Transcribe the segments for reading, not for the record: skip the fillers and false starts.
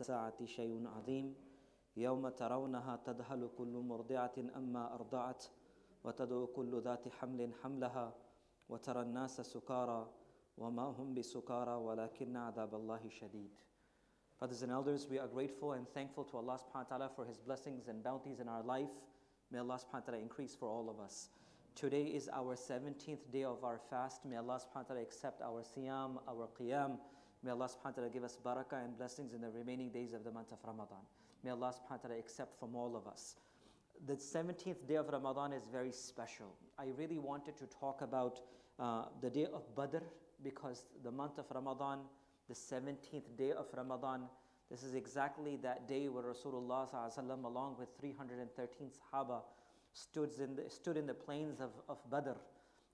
الساعة شيء عظيم يوم ترونها تذهل كل مرضعة أما أرضعت وتدعو كل ذات حمل حملها وترى الناس سكارى وما هم بسكارى ولكن عذاب الله شديد. Brothers and elders, we are grateful and thankful to Allah subhanahu wa ta'ala for His blessings and bounties in our life. May Allah subhanahu wa ta'ala increase for all of us. Today is our 17th day of our fast. May Allah subhanahu wa ta'ala accept our siyam, our qiyam. May Allah subhanahu wa ta'ala give us barakah and blessings in the remaining days of the month of Ramadan. May Allah subhanahu wa ta'ala accept from all of us. The 17th day of Ramadan is very special. I really wanted to talk about the day of Badr, because the month of Ramadan, the 17th day of Ramadan, this is exactly that day where Rasulullah ﷺ, along with 313 Sahaba, stood in the plains of Badr.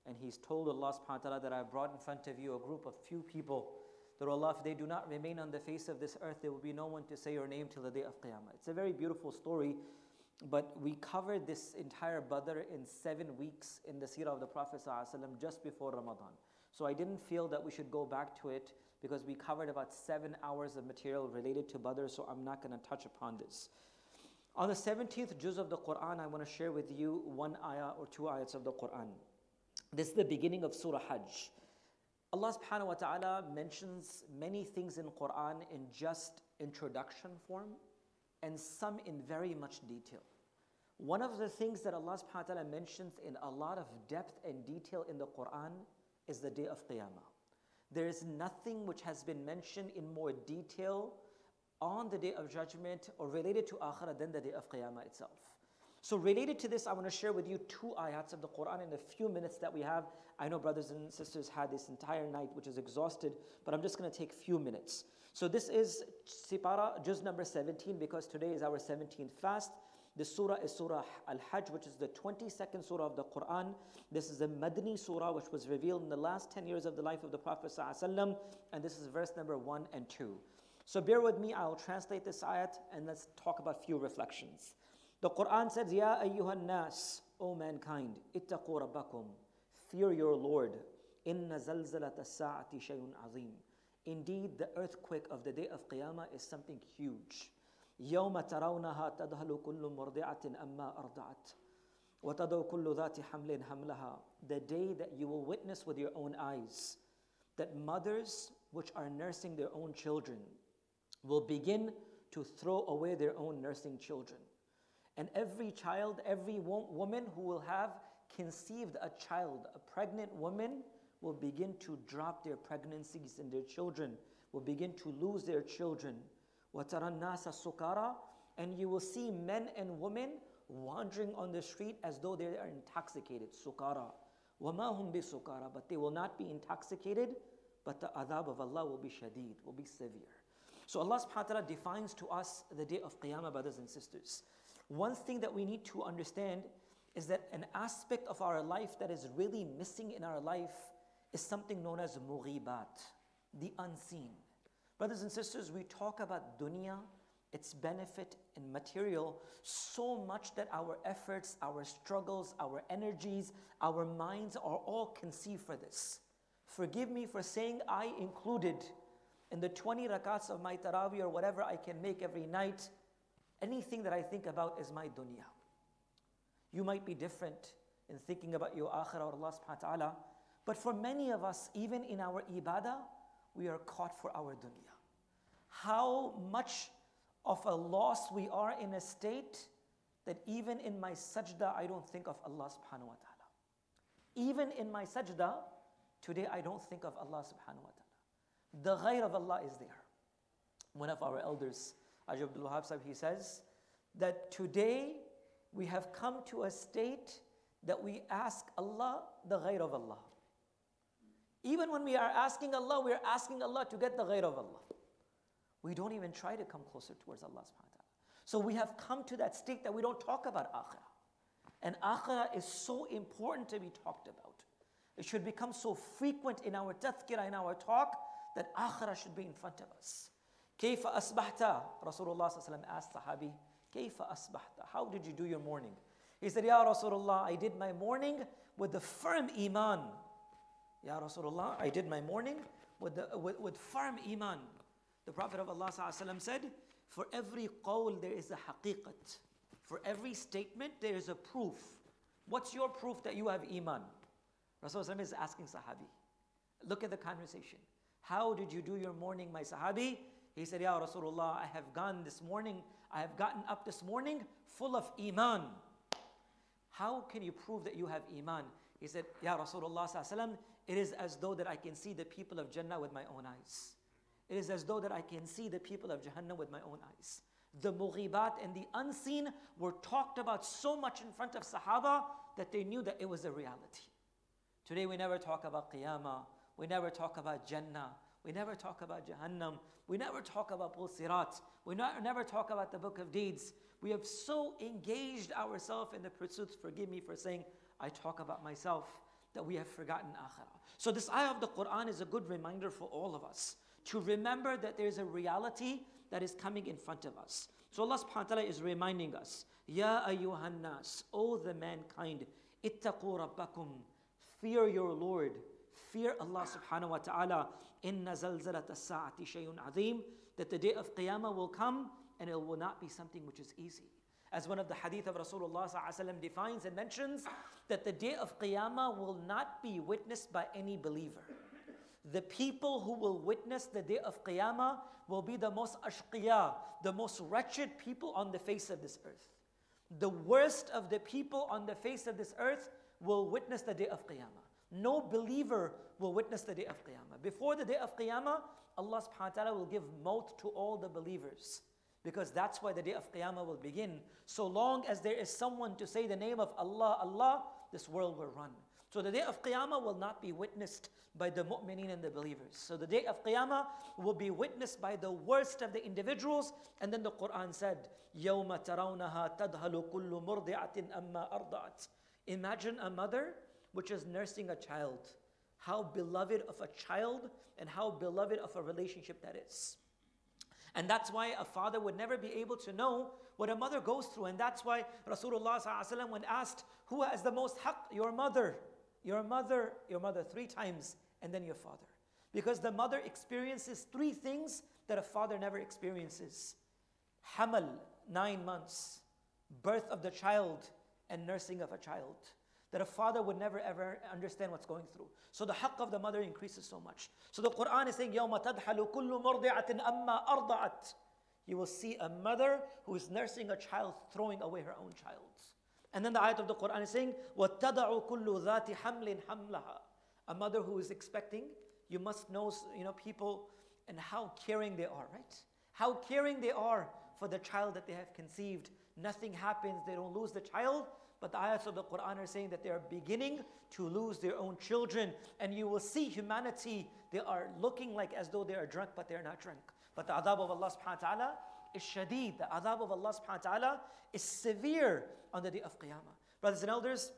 And he's told Allah subhanahu wa ta'ala that I brought in front of you a group of few people that, Allah, if they do not remain on the face of this earth, there will be no one to say your name till the day of Qiyamah. It's a very beautiful story, but we covered this entire Badr in 7 weeks in the seerah of the Prophet ﷺ just before Ramadan. So I didn't feel that we should go back to it, because we covered about 7 hours of material related to Badr, so I'm not going to touch upon this. On the 17th juz of the Qur'an, I want to share with you one ayah or two ayats of the Qur'an. This is the beginning of Surah Hajj. Allah subhanahu wa ta'ala mentions many things in Qur'an in just introduction form, and some in very much detail. One of the things that Allah subhanahu wa ta'ala mentions in a lot of depth and detail in the Qur'an is the day of Qiyamah. There is nothing which has been mentioned in more detail on the day of judgment or related to Akhirah than the day of Qiyamah itself. So related to this, I want to share with you 2 ayats of the Qur'an in the few minutes that we have. I know brothers and sisters had this entire night, which is exhausted, but I'm just going to take few minutes. So this is Sipara, juz number 17, because today is our 17th fast. This surah is Surah Al-Hajj, which is the 22nd surah of the Qur'an. This is a Madni surah, which was revealed in the last 10 years of the life of the Prophet ﷺ, and this is verse number 1 and 2. So bear with me, I'll translate this ayat, and let's talk about a few reflections. The Qur'an says, Ya ayyuhan nas, O mankind, ittaqu rabbakum, fear your Lord. Inna zalzalat as-sa'ati shay'un azim. Indeed, the earthquake of the day of Qiyamah is something huge. يوم ترونها تذهل كل مرضعة أما أرضعت وتضع كل ذات حمل حملها. The day that you will witness with your own eyes that mothers which are nursing their own children will begin to throw away their own nursing children. And every child, every woman who will have conceived a child, a pregnant woman, will begin to drop their pregnancies, and their children will begin to lose their children. وَتَرَى النَّاسَ سُكَارَى. And you will see men and women wandering on the street as though they are intoxicated. Sukara. وَمَا هُمْ بِسُكَارَى. But they will not be intoxicated, but the adhab of Allah will be shadeed, will be severe. So Allah subhanahu wa ta'ala defines to us the day of Qiyamah, brothers and sisters. One thing that we need to understand is that an aspect of our life that is really missing in our life is something known as mughibat, the unseen. Brothers and sisters, we talk about dunya, its benefit and material, so much that our efforts, our struggles, our energies, our minds are all conceived for this. Forgive me for saying I included in the 20 rakats of my tarawih or whatever I can make every night, anything that I think about is my dunya. You might be different in thinking about your akhirah or Allah subhanahu wa ta'ala, but for many of us, even in our ibadah, we are caught for our dunya. How much of a loss we are in a state that even in my sajda, I don't think of Allah subhanahu wa ta'ala. Even in my sajda, today I don't think of Allah subhanahu wa ta'ala. The ghayr of Allah is there. One of our elders, Haji Abdul Wahab Sahib, he says that today we have come to a state that we ask Allah the ghayr of Allah. Even when we are asking Allah to get the ghayr of Allah. We don't even try to come closer towards Allah subhanahu wa ta'ala. So we have come to that state that we don't talk about akhirah. And akhirah is so important to be talked about. It should become so frequent in our tadhkirah, in our talk, that akhirah should be in front of us. كيف أصبحت? Rasulullah asked Sahabi, كيف أصبحت? How did you do your morning? He said, Ya Rasulullah, I did my morning with the firm iman. Ya Rasulullah, I did my morning with firm iman. The Prophet of Allah said, For every qawl, there is a haqiqat. For every statement, there is a proof. What's your proof that you have iman? Rasulullah is asking Sahabi. Look at the conversation. How did you do your morning, my Sahabi? He said, Ya Rasulullah, I have gotten up this morning full of iman. How can you prove that you have iman? He said, Ya Rasulullah sallallahu alaihi wasallam, it is as though that I can see the people of Jannah with my own eyes. It is as though that I can see the people of Jahannam with my own eyes. The mughibat and the unseen were talked about so much in front of Sahaba that they knew that it was a reality. Today we never talk about Qiyamah. We never talk about Jannah. We never talk about Jahannam. We never talk about Pul Sirat. We never talk about the book of deeds. We have so engaged ourselves in the pursuits, forgive me for saying, I talk about myself, that we have forgotten Akhirah. So this ayah of the Qur'an is a good reminder for all of us to remember that there is a reality that is coming in front of us. So Allah subhanahu wa ta'ala is reminding us, Ya ayyuhan nas, O the mankind, ittaqu rabbakum, fear your Lord, fear Allah subhanahu wa ta'ala, inna zalzalat as-sa'ati shay'un azim, that the day of Qiyamah will come and it will not be something which is easy. As one of the hadith of Rasulullah sallallahu alaihi wasallam defines and mentions, that the day of Qiyamah will not be witnessed by any believer. The people who will witness the day of Qiyamah will be the most ashqiya, the most wretched people on the face of this earth. The worst of the people on the face of this earth will witness the day of Qiyamah. No believer will witness the day of Qiyamah. Before the day of Qiyamah, Allah subhanahu wa ta'ala will give maut to all the believers. Because that's why the day of Qiyamah will begin. So long as there is someone to say the name of Allah, Allah, this world will run. So the day of Qiyamah will not be witnessed by the mu'mineen and the believers. So the day of Qiyamah will be witnessed by the worst of the individuals. And then the Qur'an said, يَوْمَ تَرَوْنَهَا تَدْهَلُ كُلُّ مُرْضِعَةٍ أَمَّا أَرْضَعَتْ. Imagine a mother which is nursing a child. How beloved of a child and how beloved of a relationship that is. And that's why a father would never be able to know what a mother goes through. And that's why Rasulullah ﷺ, when asked, who has the most haqq? Your mother, your mother, your mother, 3 times, and then your father. Because the mother experiences 3 things that a father never experiences. Hamal, 9 months, birth of the child, and nursing of a child. That a father would never ever understand what's going through. So the haqq of the mother increases so much. So the Qur'an is saying, يَوْمَ تَدْحَلُ كُلُّ مُرْضِعَةٍ أَمَّا أَرْضَعَتْ. You will see a mother who is nursing a child throwing away her own child. And then the ayat of the Qur'an is saying, وَاتَّدَعُ كُلُّ ذَاتِ حَمْلٍ حَمْلَهَا. A mother who is expecting, you must know, people and how caring they are, right? How caring they are for the child that they have conceived. Nothing happens, they don't lose the child. But the ayats of the Qur'an are saying that they are beginning to lose their own children. And you will see humanity, they are looking like as though they are drunk, but they are not drunk. But the adhab of Allah subhanahu wa ta'ala is shadeed. The adhab of Allah subhanahu wa ta'ala is severe on the day of Qiyamah. Brothers and elders,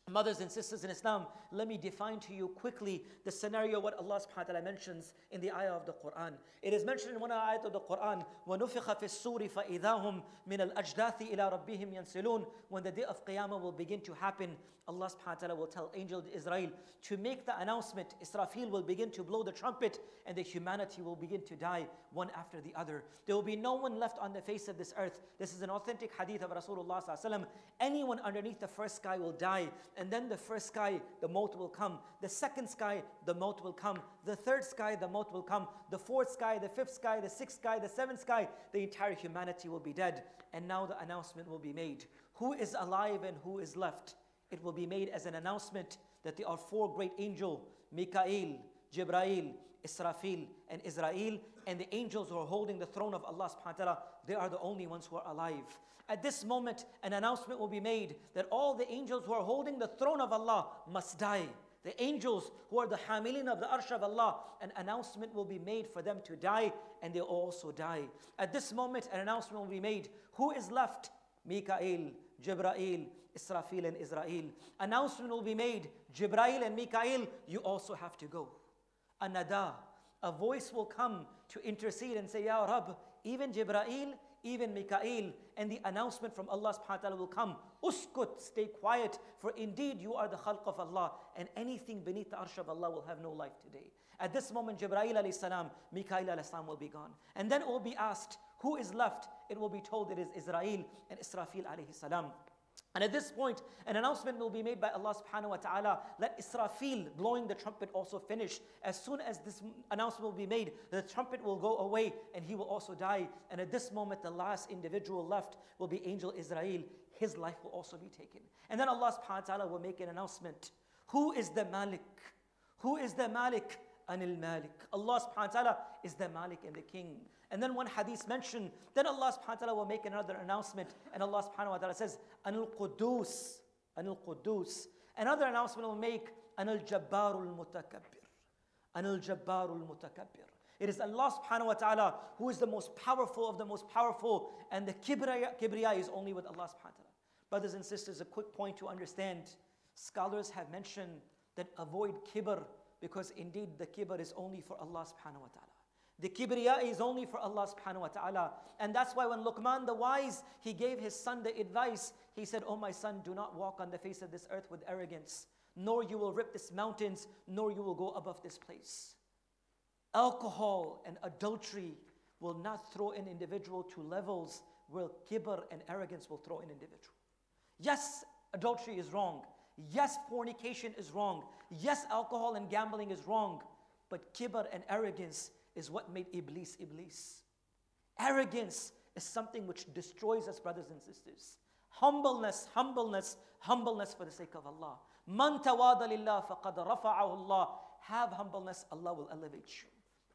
mothers and sisters in Islam, let me define to you quickly the scenario what Allah subhanahu wa ta'ala mentions in the ayah of the Qur'an. It is mentioned in one ayah of the Qur'an, وَنُفِخَ فِي السُّورِ فَإِذَا هُمْ مِنَ الْأَجْدَاثِ إِلَىٰ رَبِّهِمْ يَنْسِلُونَ. When the day of Qiyamah will begin to happen, Allah subhanahu wa ta'ala will tell angel Israel to make the announcement. Israfil will begin to blow the trumpet and the humanity will begin to die one after the other. There will be no one left on the face of this earth. This is an authentic hadith of Rasulullah sallallahu alaihi wasallam. Anyone underneath the first sky will die, and then the first sky, the maut will come. The second sky, the maut will come. The third sky, the maut will come. The fourth sky, the fifth sky, the sixth sky, the seventh sky, the entire humanity will be dead. And now the announcement will be made. Who is alive and who is left? It will be made as an announcement that there are 4 great angels, Mikael, Jibrail, Israfil, and Israel, and the angels who are holding the throne of Allah subhanahu wa ta'ala, they are the only ones who are alive. At this moment, an announcement will be made that all the angels who are holding the throne of Allah must die. The angels who are the hamilin of the arsh of Allah, an announcement will be made for them to die, and they'll also die. At this moment, an announcement will be made. Who is left? Mikael, Jibrail, Israfil, and Israel. Announcement will be made. Jibrail and Mikael, you also have to go. A nada, a voice will come to intercede and say, Ya Rabb, even Jibrail, even Mikael, and the announcement from Allah subhanahu wa ta'ala will come. Uskut, stay quiet, for indeed you are the khalq of Allah, and anything beneath the arsh of Allah will have no life today. At this moment, Jibrail alayhi salam, Mikael alayhi salam will be gone. And then it will be asked, Who is left? It will be told it is Israel and Israfil alayhi salam. And at this point, an announcement will be made by Allah subhanahu wa ta'ala. Let Israfil blowing the trumpet also finish. As soon as this announcement will be made, the trumpet will go away and he will also die. And at this moment, the last individual left will be Angel Israel. His life will also be taken. And then Allah subhanahu wa ta'ala will make an announcement. Who is the Malik? Who is the Malik? Anil Malik. Allah subhanahu wa ta'ala is the Malik and the King. And then one hadith mentioned, then Allah subhanahu wa ta'ala will make another announcement. And Allah subhanahu wa ta'ala says, Anil Qudus. Anil Qudus. Another announcement will make, Anil Jabbarul Mutakabbir. Anil Jabbarul Mutakabbir. It is Allah subhanahu wa ta'ala who is the most powerful of the most powerful. And the kibriya is only with Allah subhanahu wa ta'ala. Brothers and sisters, a quick point to understand. Scholars have mentioned that avoid kibr, because indeed the kibr is only for Allah subhanahu wa ta'ala. The kibriya is only for Allah subhanahu wa ta'ala. And that's why when Luqman the wise, he gave his son the advice. He said, "Oh my son, do not walk on the face of this earth with arrogance, nor you will rip these mountains, nor you will go above this place." Alcohol and adultery will not throw an individual to levels where kibr and arrogance will throw an individual. Yes, adultery is wrong. Yes, fornication is wrong. Yes, alcohol and gambling is wrong. But kibr and arrogance is what made Iblis Iblis. Arrogance is something which destroys us, brothers and sisters. Humbleness, humbleness, humbleness for the sake of Allah. Man tawada lillah faqad rafa'ahu Allah. Have humbleness, Allah will elevate you.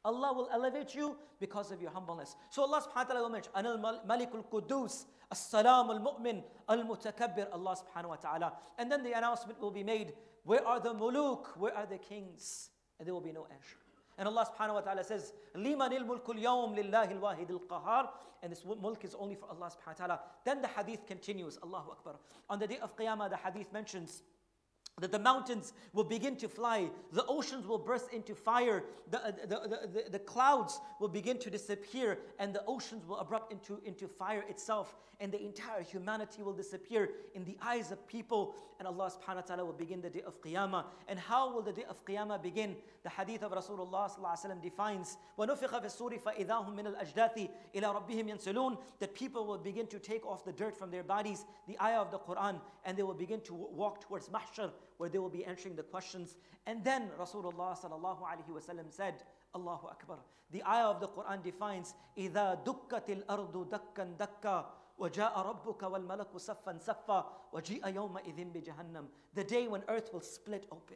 Allah will elevate you because of your humbleness. So Allah subhanahu wa ta'ala will mention, Anil Malikul Qudus, As-Salam al-Mu'min, Al-Mutakabbir, Allah subhanahu wa ta'ala. And then the announcement will be made, where are the muluk? Where are the kings? And there will be no answer. And Allah subhanahu wa ta'ala says, لِمَنِ الْمُلْكُ الْيَوْمِ لِلَّهِ الْوَاحِدِ الْقَهَارِ. And this mulk is only for Allah subhanahu wa ta'ala. Then the hadith continues, Allahu Akbar. On the day of Qiyamah, the hadith mentions that the mountains will begin to fly, the oceans will burst into fire, the clouds will begin to disappear, and the oceans will erupt into fire itself, and the entire humanity will disappear in the eyes of people, and Allah subhanahu wa ta'ala will begin the day of Qiyamah. And how will the day of Qiyamah begin? The hadith of Rasulullah sallallahu alaihi wasallam defines, وَنُفِخَ فِي الصُّورِ فَإِذَا هُمْ مِنَ الْأَجْدَاثِ إِلَىٰ رَبِّهِمْ يَنْسِلُونَ. That people will begin to take off the dirt from their bodies, the ayah of the Qur'an, and they will begin to walk towards mahshar, where they will be answering the questions. And then Rasulullah sallallahu alaihi wasallam said, Allahu Akbar. The ayah of the Qur'an defines, إِذَا دُكَّتِ الْأَرْضُ دَكًّا دَكًّا وَجَاءَ رَبُّكَ وَالْمَلَكُ صَفًّا صَفًّا وَجِيءَ يَوْمَئِذٍ بِجَهَنَّمَ. The day when earth will split open,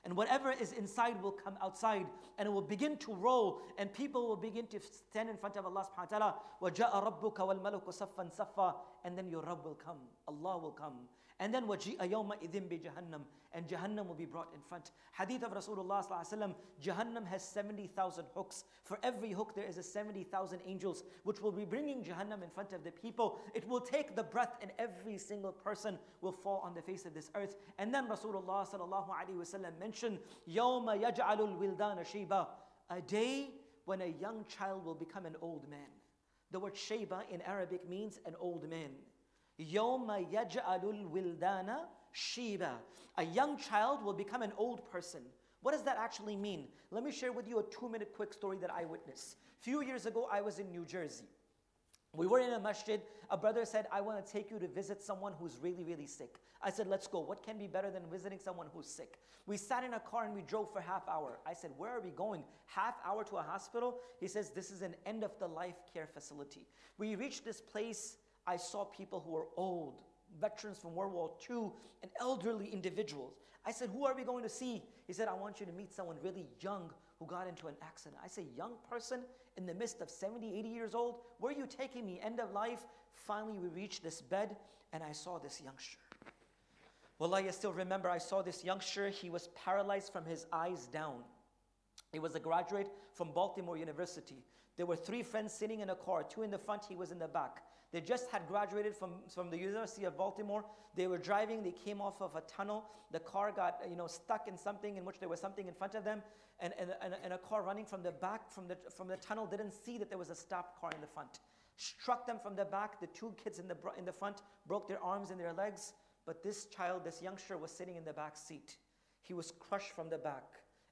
and whatever is inside will come outside, and it will begin to roll, and people will begin to stand in front of Allah subhanahu wa ta'ala. وَجَاءَ رَبُّكَ وَالْمَلَكُ صَفًّا صَفًّا. And then your Rabb will come, Allah will come. And then وَجِيءَ يَوْمَئِذٍ بِجَهَنَّمَ. And Jahannam will be brought in front. Hadith of Rasulullah sallallahu alaihi wasallam, Jahannam has 70,000 hooks. For every hook there is a 70,000 angels, which will be bringing Jahannam in front of the people. It will take the breath, and every single person will fall on the face of this earth. And then Rasulullah sallallahu alaihi wasallam mentioned, يَوْمَ يَجْعَلُ الْوِلْدَانَ شِيبًا. A day when a young child will become an old man. The word shayba in Arabic means an old man. يَوْمَ يَجْعَلُ الْوِلْدَانَ شِيبًا. A young child will become an old person. What does that actually mean? Let me share with you a 2-minute quick story that I witnessed. A few years ago, I was in New Jersey. We were in a masjid. A brother said, I want to take you to visit someone who's really, really sick. I said, let's go. What can be better than visiting someone who's sick? We sat in a car and we drove for half hour. I said, where are we going? Half hour to a hospital? He says, this is an end of the life care facility. We reached this place. I saw people who were old, veterans from World War II, and elderly individuals. I said, who are we going to see? He said, I want you to meet someone really young who got into an accident. I said, young person in the midst of 70, 80 years old? Where are you taking me? End of life? Finally, we reached this bed, and I saw this youngster. Wallahi, I still remember, I saw this youngster. He was paralyzed from his eyes down. He was a graduate from Baltimore University. There were 3 friends sitting in a car, 2 in the front, he was in the back. They just had graduated from the University of Baltimore. They were driving, they came off of a tunnel. The car got stuck in something in which there was something in front of them. And a car running from the back, from the tunnel, didn't see that there was a stopped car in the front. Struck them from the back. The 2 kids in the front broke their arms and their legs. But this child, this youngster, was sitting in the back seat. He was crushed from the back,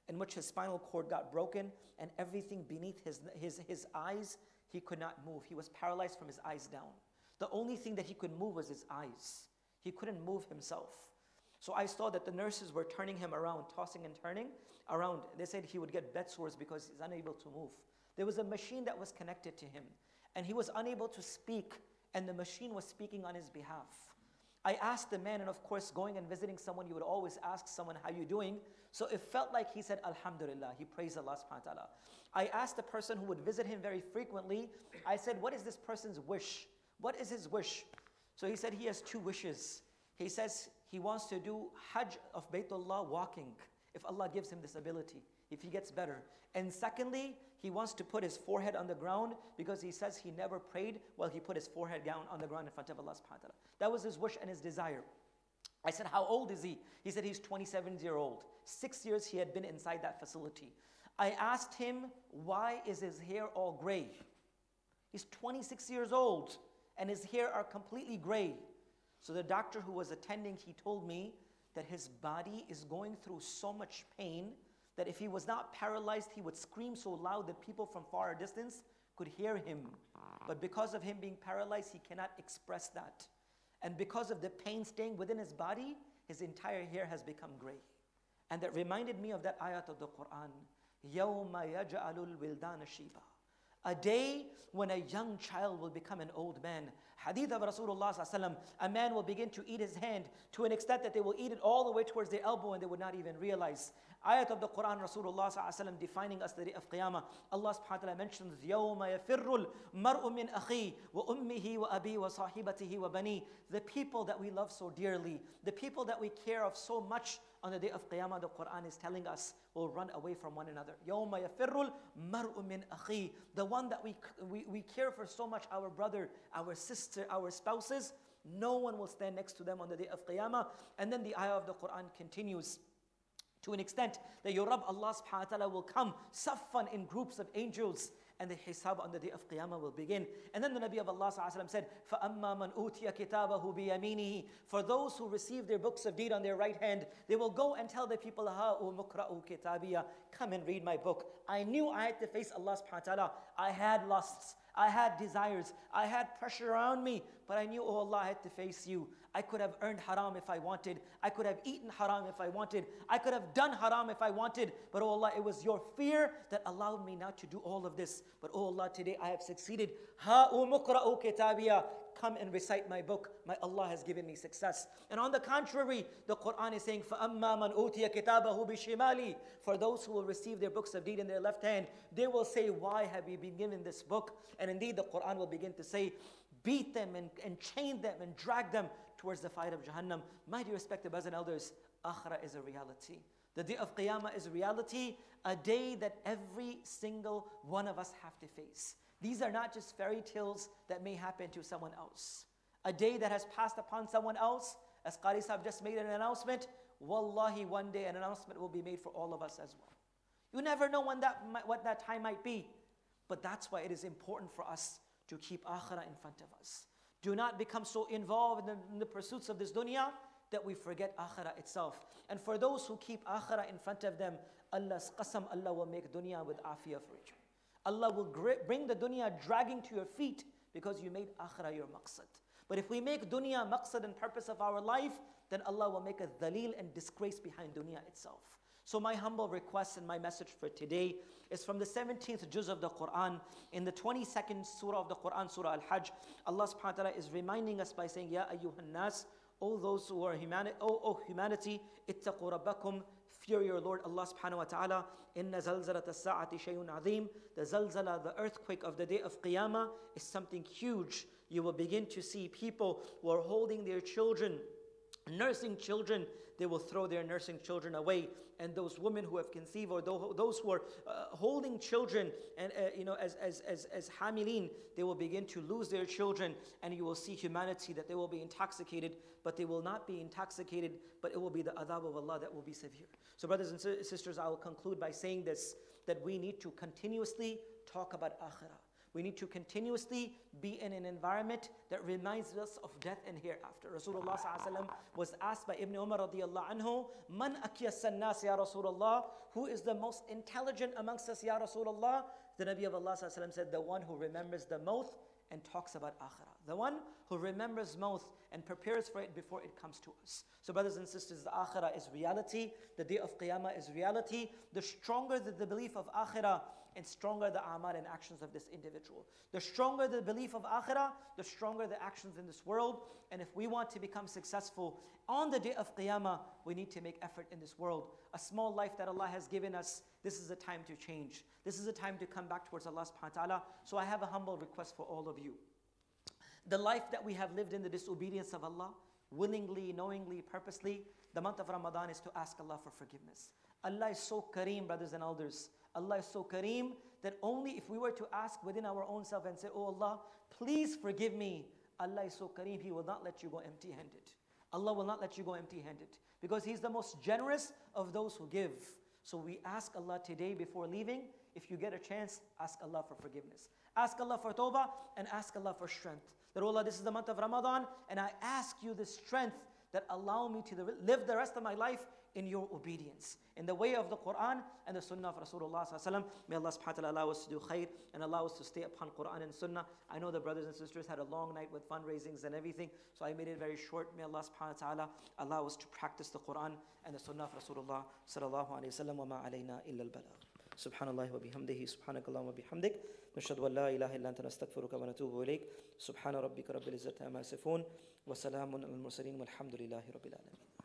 in which his spinal cord got broken, and everything beneath his eyes, he could not move. He was paralyzed from his eyes down. The only thing that he could move was his eyes. He couldn't move himself. So I saw that the nurses were turning him around, tossing and turning around. They said he would get bed sores because he's unable to move. There was a machine that was connected to him, and he was unable to speak, and the machine was speaking on his behalf. I asked the man, and of course, going and visiting someone, you would always ask someone, how you doing? So it felt like he said, Alhamdulillah, he praised Allah subhanahu wa ta'ala. I asked the person who would visit him very frequently, I said, what is this person's wish? What is his wish? So he said he has two wishes. He says he wants to do Hajj of Baytullah walking, if Allah gives him this ability, if he gets better. And secondly, he wants to put his forehead on the ground because he says he never prayed while he put his forehead down on the ground in front of Allah subhanahu wa ta'ala. That was his wish and his desire. I said, how old is he? He said he's 27 years old. 6 years he had been inside that facility. I asked him, why is his hair all gray? He's 26 years old and his hair are completely gray. So the doctor who was attending, he told me that his body is going through so much pain that if he was not paralyzed, he would scream so loud that people from far distance could hear him. But because of him being paralyzed, he cannot express that. And because of the pain staying within his body, his entire hair has become gray. And that reminded me of that ayat of the Qur'an, يَوْمَ يَجْعَلُ الْوِلْدَانَ شِيبًا. A day when a young child will become an old man. Hadith of Rasulullah sallallahu alaihi wasallam, a man will begin to eat his hand to an extent that they will eat it all the way towards their elbow and they would not even realize. Ayat of the Qur'an, Rasulullah sallallahu alaihi wasallam defining us the day of Qiyamah. Allah subhanahu wa ta'ala mentions, يَوْمَ يَفِرُّ الْمَرْءُ مِنْ أَخِيهِ وَأُمِّهِ وَأَبِيهِ وَصَاحِبَتِهِ وَبَنِيهِ. The people that we love so dearly, the people that we care of so much, on the day of Qiyamah, the Qur'an is telling us, will run away from one another. يَوْمَ يَفِرُّ الْمَرْءُ مِنْ أَخِيهِ. The one that we care for so much, our brother, our sister, our spouses, no one will stand next to them on the day of Qiyamah. And then the ayah of the Qur'an continues to an extent that your Rabb Allah subhanahu wa ta'ala will come saffan in groups of angels, and the hisab on the day of Qiyamah will begin. And then the Nabi of Allah sallallahu alaihi wasallam said, فَأَمَّا مَنْ أُوتِيَ كِتَابَهُ بِيَمِينِهِ. For those who receive their books of deed on their right hand, they will go and tell the people, هَا مُقْرَأُ كِتَابِيَ. Come and read my book. I knew I had to face Allah subhanahu wa ta'ala. I had lusts, I had desires, I had pressure around me, but I knew, oh Allah, I had to face you. I could have earned haram if I wanted. I could have eaten haram if I wanted. I could have done haram if I wanted. But oh Allah, it was your fear that allowed me not to do all of this. But oh Allah, today I have succeeded. هَا مُقْرَأُ كِتَابِيَ. Come and recite my book. My Allah has given me success. And on the contrary, the Qur'an is saying, فَأَمَّا مَنْ أُوتِيَ كِتَابَهُ بِشِمَالِهِ. For those who will receive their books of deed in their left hand, they will say, why have you been given this book? And indeed, the Qur'an will begin to say, beat them and chain them and drag them towards the fire of Jahannam. My dear respected brothers and elders, Akhirah is a reality. The day of Qiyamah is a reality, a day that every single one of us have to face. These are not just fairy tales that may happen to someone else. A day that has passed upon someone else, as Qari Sahib just made an announcement, wallahi, one day an announcement will be made for all of us as well. You never know what that time might be. But that's why it is important for us to keep Akhirah in front of us. Do not become so involved in the pursuits of this dunya that we forget Akhirah itself. And for those who keep Akhirah in front of them, Allah's qasam, Allah will make dunya with afiyah for each. Allah will bring the dunya dragging to your feet because you made Akhirah your maqsad. But if we make dunya maqsad and purpose of our life, then Allah will make a dhalil and disgrace behind dunya itself. So my humble request and my message for today is from the 17th juz of the Qur'an. In the 22nd surah of the Qur'an, Surah Al-Hajj, Allah subhanahu wa ta'ala is reminding us by saying, Ya ayyuhan nas, O those who are humanity, O humanity, ittaqu rabbakum, fear your Lord Allah subhanahu wa ta'ala. Inna zalzalat as-sa'ati shay'un azim. The zalzala, the earthquake of the day of Qiyamah, is something huge. You will begin to see people who are holding their children, nursing children, they will throw their nursing children away. And those women who have conceived, or those who are holding children, and as hamilin, they will begin to lose their children. And you will see humanity that they will be intoxicated, but they will not be intoxicated, but it will be the adhab of Allah that will be severe. So brothers and sisters, I will conclude by saying this, that we need to continuously talk about Akhirah. We need to continuously be in an environment that reminds us of death and hereafter. Rasulullah ﷺ was asked by Ibn Umar radiallahu anhu, Man akyas nas ya Rasulullah, who is the most intelligent amongst us ya Rasulullah? The Nabi of Allah ﷺ said, the one who remembers the maut and talks about akhirah. The one who remembers maut and prepares for it before it comes to us. So brothers and sisters, the akhirah is reality. The day of qiyamah is reality. The stronger the belief of akhirah, and stronger the amal and actions of this individual. The stronger the belief of akhirah, the stronger the actions in this world. And if we want to become successful on the day of qiyamah, we need to make effort in this world. A small life that Allah has given us, this is a time to change. This is a time to come back towards Allah subhanahu wa ta'ala. So I have a humble request for all of you. The life that we have lived in the disobedience of Allah, willingly, knowingly, purposely, the month of Ramadan is to ask Allah for forgiveness. Allah is so kareem, brothers and elders. Allah is so kareem that only if we were to ask within our own self and say, oh Allah, please forgive me. Allah is so kareem, He will not let you go empty-handed. Allah will not let you go empty-handed because He's the most generous of those who give. So we ask Allah today before leaving, if you get a chance, ask Allah for forgiveness. Ask Allah for tawbah and ask Allah for strength. That, oh Allah, this is the month of Ramadan and I ask you the strength that allow me to live the rest of my life in your obedience, in the way of the Qur'an and the Sunnah of Rasulullah sallallahu alaihi wasallam. May Allah subhanahu wa ta'ala allow us to do khair and allow us to stay upon Qur'an and Sunnah. I know the brothers and sisters had a long night with fundraisings and everything, so I made it very short. May Allah subhanahu wa ta'ala allow us to practice the Qur'an and the Sunnah of Rasulullah sallallahu alaihi wasallam. Wa ma alayna illa al-balagh. Subhanallah wa bihamdihi, subhanakallah wa bihamdik. Nashhadu an la ilaha illa anta nastaghfiruka wa natubu ilayk. Subhana rabbika rabbil izzati amma yasifun. Wa salamun al-mursalin walhamdulillahi rabbil alamin.